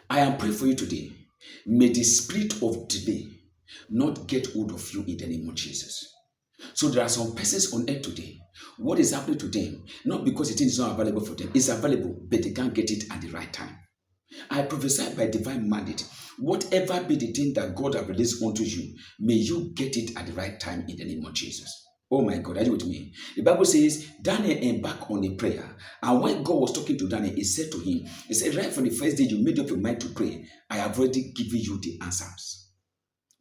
I am praying for you today. May the spirit of delay not get hold of you in the name of Jesus. So there are some persons on earth today. What is happening to them? Not because it is not available for them. It's available, but they can't get it at the right time. I prophesy by divine mandate. Whatever be the thing that God has released unto you, may you get it at the right time in the name of Jesus. Oh my God, are you with me? The Bible says Daniel embarked on a prayer. And when God was talking to Daniel, he said to him, he said, right from the first day you made up your mind to pray, I have already given you the answers.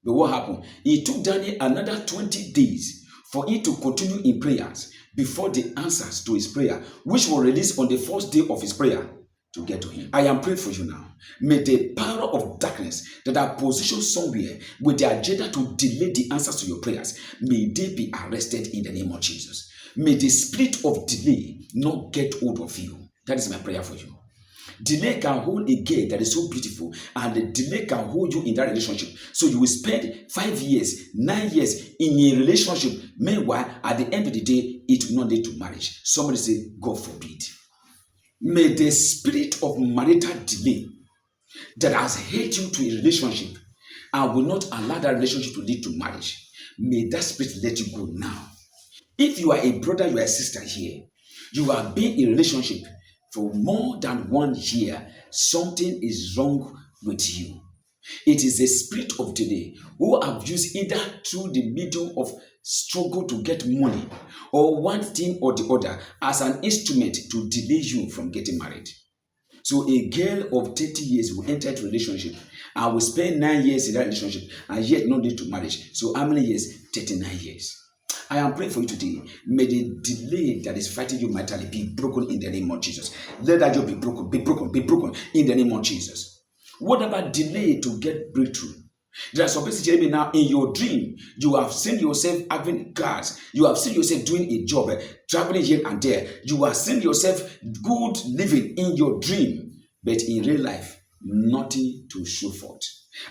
But what happened? It took Daniel another 20 days for him to continue in prayers before the answers to his prayer, which were released on the first day of his prayer, to get to him. I am praying for you now. May the power of darkness that are positioned somewhere with the agenda to delay the answers to your prayers, may they be arrested in the name of Jesus. May the spirit of delay not get hold of you. That is my prayer for you. Delay can hold a girl that is so beautiful, and the delay can hold you in that relationship. So you will spend 5 years, 9 years in a relationship. Meanwhile, at the end of the day, it will not lead to marriage. Somebody say, God forbid. May the spirit of marital delay that has held you to a relationship and will not allow that relationship to lead to marriage, may that spirit let you go now. If you are a brother, you are a sister here, you have been in a relationship for more than 1 year, something is wrong with you. It is a spirit of delay who have used either through the medium of struggle to get money or one thing or the other as an instrument to delay you from getting married. So a girl of 30 years will enter into a relationship and will spend 9 years in that relationship and yet not lead to marriage. So how many years? 39 years. I am praying for you today. May the delay that is fighting you maritally be broken in the name of Jesus. Let that job be broken, be broken, be broken in the name of Jesus. What about delay to get breakthrough? There are some places now in your dream, you have seen yourself having cars, you have seen yourself doing a job, traveling here and there, you have seen yourself good living in your dream, but in real life, nothing to show forth.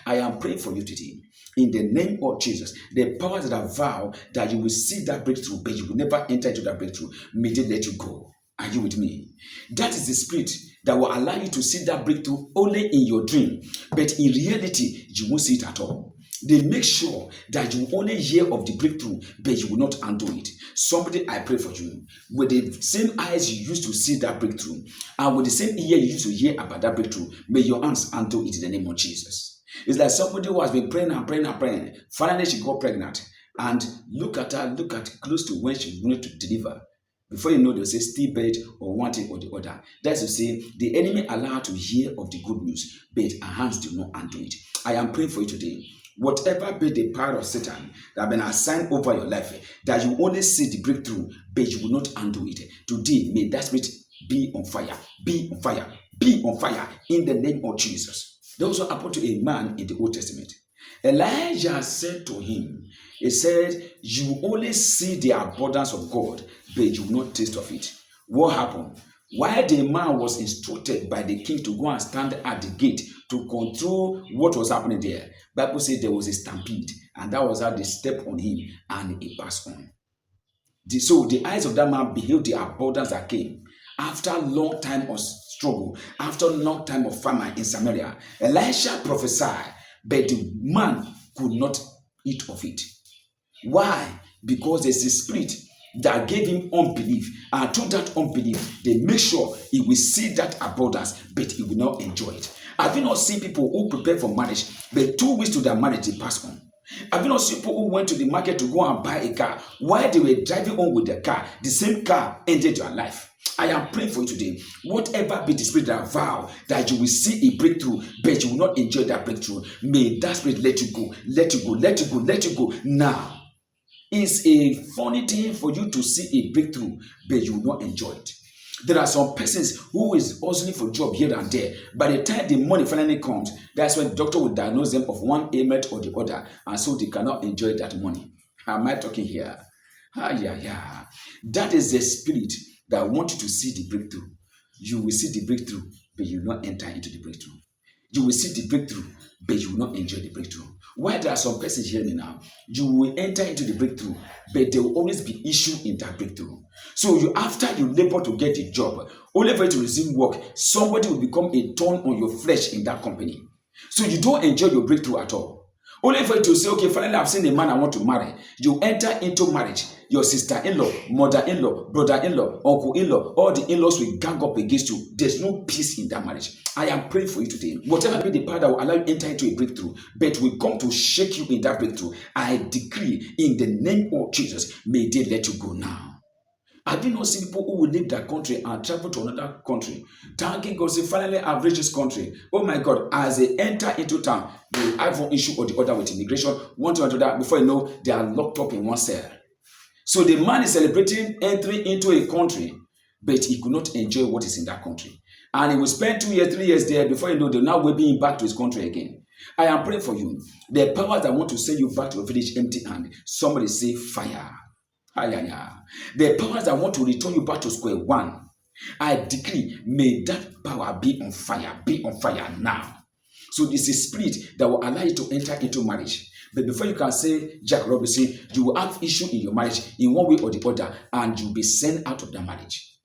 I am praying for you today. In the name of Jesus, the powers that have vowed that you will see that breakthrough, but you will never enter into that breakthrough, may they let you go. Are you with me? That is the spirit that will allow you to see that breakthrough only in your dream, but in reality, you won't see it at all. They make sure that you only hear of the breakthrough, but you will not undo it. Somebody, I pray for you, with the same eyes you used to see that breakthrough, and with the same ear you used to hear about that breakthrough, may your hands undo it in the name of Jesus. It's like somebody who has been praying and praying and praying. Finally, she got pregnant. And look at her, look at close to when she wanted to deliver. Before you know, they'll say stillbirth or one thing or the other. That's to say, the enemy allowed to hear of the good news, but our hands do not undo it. I am praying for you today. Whatever be the power of Satan that has been assigned over your life, that you only see the breakthrough, but you will not undo it. Today, may that spirit be on fire, be on fire, be on fire in the name of Jesus. That also happened to a man in the Old Testament. Elijah said to him, he said, you only see the abundance of God, but you will not taste of it. What happened? While the man was instructed by the king to go and stand at the gate to control what was happening there, the Bible said there was a stampede, and that was how they stepped on him and he passed on. So the eyes of that man beheld the abundance that came. After a long time of struggle, after a long time of famine in Samaria, Elisha prophesied, but the man could not eat of it. Why? Because there's a spirit that gave him unbelief, and through that unbelief, they make sure he will see that abundance, but he will not enjoy it. Have you not seen people who prepare for marriage, but 2 weeks to their marriage, they pass on? Have you not seen people who went to the market to go and buy a car? While they were driving on with the car, the same car ended your life. I am praying for you today. Whatever be the spirit that vow that you will see a breakthrough, but you will not enjoy that breakthrough, may that spirit let you go, let you go, let you go, let you go now. It's a funny thing for you to see a breakthrough, but you will not enjoy it. There are some persons who is hustling for job here and there. By the time the money finally comes, that's when the doctor will diagnose them of one ailment or the other, and so they cannot enjoy that money. Am I talking here? Yeah. That is the spirit that wants you to see the breakthrough. You will see the breakthrough, but you will not enter into the breakthrough. You will see the breakthrough, but you will not enjoy the breakthrough. Why there are some persons hearing me now, you will enter into the breakthrough, but there will always be issue in that breakthrough. So after you labor to get a job, only for you to resume work, somebody will become a thorn on your flesh in that company. So you don't enjoy your breakthrough at all. Only for you to say, okay, finally I've seen a man I want to marry. You enter into marriage. Your sister-in-law, mother-in-law, brother-in-law, uncle-in-law, all the in-laws will gang up against you. There's no peace in that marriage. I am praying for you today. Whatever be the power that will allow you to enter into a breakthrough, but will come to shake you in that breakthrough, I decree in the name of Jesus, may they let you go now. Have you not seen people who will leave that country and travel to another country? Thanking God, say, finally, I've reached this country. Oh my God, as they enter into town, they have one issue or the other with immigration, one to another. Before you know, they are locked up in one cell. So the man is celebrating entering into a country, but he could not enjoy what is in that country. And he will spend 2 years, 3 years there before you know, they're now waving him back to his country again. I am praying for you. The powers that want to send you back to your village empty-handed, somebody say fire. The powers that want to return you back to square one, I decree, may that power be on fire now. So this is spirit that will allow you to enter into marriage. But before you can say, Jack Robinson, you will have issue in your marriage in one way or the other, and you'll be sent out of that marriage.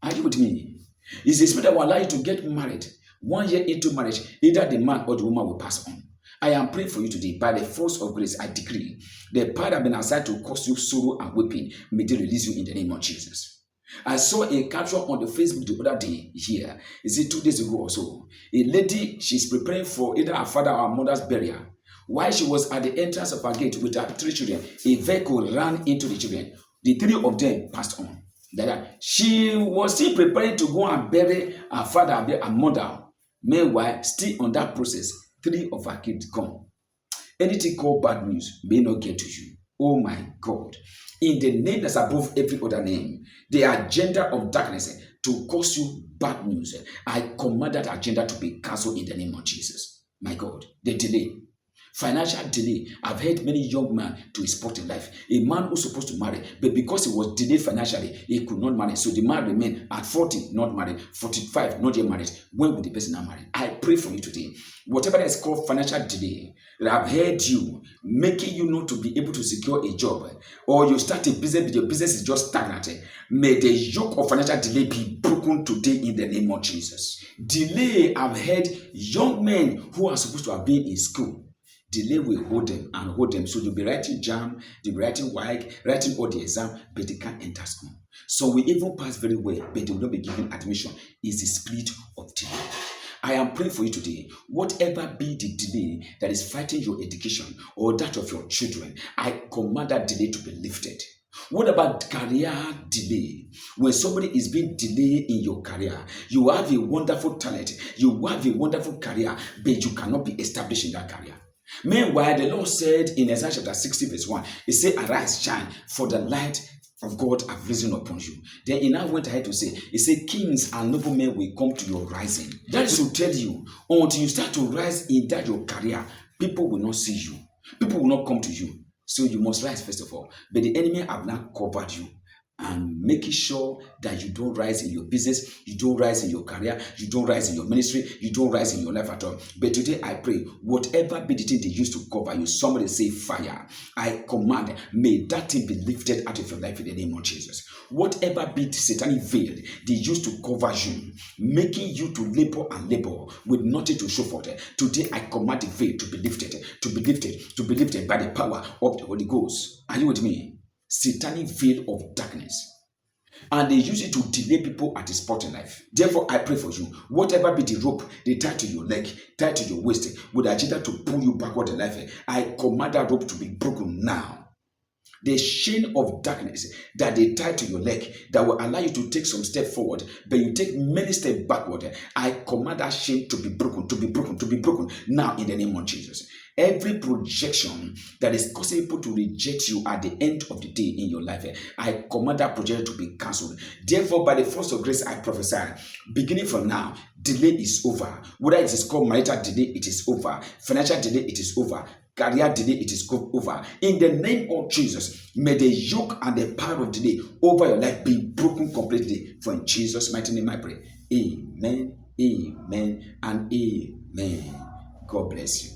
Are you with me? It's the spirit that will allow you to get married. 1 year into marriage, either the man or the woman will pass on. I am praying for you today. By the force of grace, I decree the power that has been assigned to cause you sorrow and weeping, may they release you in the name of Jesus. I saw a caption on the Facebook the other day here. Is it 2 days ago or so? A lady, she's preparing for either her father or her mother's burial. While she was at the entrance of her gate with her 3 children, a vehicle ran into the children. The 3 of them passed on. She was still preparing to go and bury her father and her mother. Meanwhile, still on that process, 3 of her kids gone. Anything called bad news may not get to you. Oh my God. In the name that's above every other name, the agenda of darkness to cause you bad news, I command that agenda to be cancelled in the name of Jesus. My God, the delay. Financial delay. I've heard many young men to his spot in life. A man who's supposed to marry, but because he was delayed financially, he could not marry. So the man remained at 40, not married, 45, not yet married. When will the person not marry? I pray for you today. Whatever that is called financial delay, that I've heard you, making you not to be able to secure a job, or you start a business, but your business is just stagnant. May the yoke of financial delay be broken today in the name of Jesus. Delay, I've heard young men who are supposed to have been in school. Delay will hold them and hold them. So they'll be writing JAM, they'll be writing WAEC, writing all the exam, but they can't enter school. So we even pass very well, but they will not be given admission. It's the spirit of delay. I am praying for you today. Whatever be the delay that is fighting your education or that of your children, I command that delay to be lifted. What about career delay? When somebody is being delayed in your career, you have a wonderful talent, you have a wonderful career, but you cannot be established in that career. Meanwhile, the Lord said in Isaiah chapter 60 verse 1, He said, arise, shine, for the light of God have risen upon you. Then he now went ahead to say, He said, kings and noblemen will come to your rising. That is to tell you, until you start to rise in that your career, people will not see you. People will not come to you. So you must rise first of all. But the enemy have now covered you and making sure that you don't rise in your business, you don't rise in your career, you don't rise in your ministry, you don't rise in your life at all. But today I pray, whatever be the thing they used to cover you, somebody say fire. I command, may that thing be lifted out of your life in the name of Jesus. Whatever be the satanic veil they used to cover you, making you to labor and labor with nothing to show for it. Today I command the veil to be lifted, to be lifted, to be lifted by the power of the Holy Ghost. Are you with me? Satanic veil of darkness, and they use it to delay people at a spot in life. Therefore, I pray for you. Whatever be the rope they tie to your leg, tie to your waist, with the agenda to pull you backward in life, I command that rope to be broken now. The chain of darkness that they tie to your leg that will allow you to take some step forward, but you take many steps backward. I command that chain to be broken, to be broken, to be broken now in the name of Jesus. Every projection that is causing people to reject you at the end of the day in your life, I command that projection to be cancelled. Therefore, by the force of grace, I prophesy, beginning from now, delay is over. Whether it is called marital delay, it is over. Financial delay, it is over. Career delay, it is over. In the name of Jesus, may the yoke and the power of delay over your life be broken completely. For in Jesus' mighty name I pray. Amen, amen, and amen. God bless you.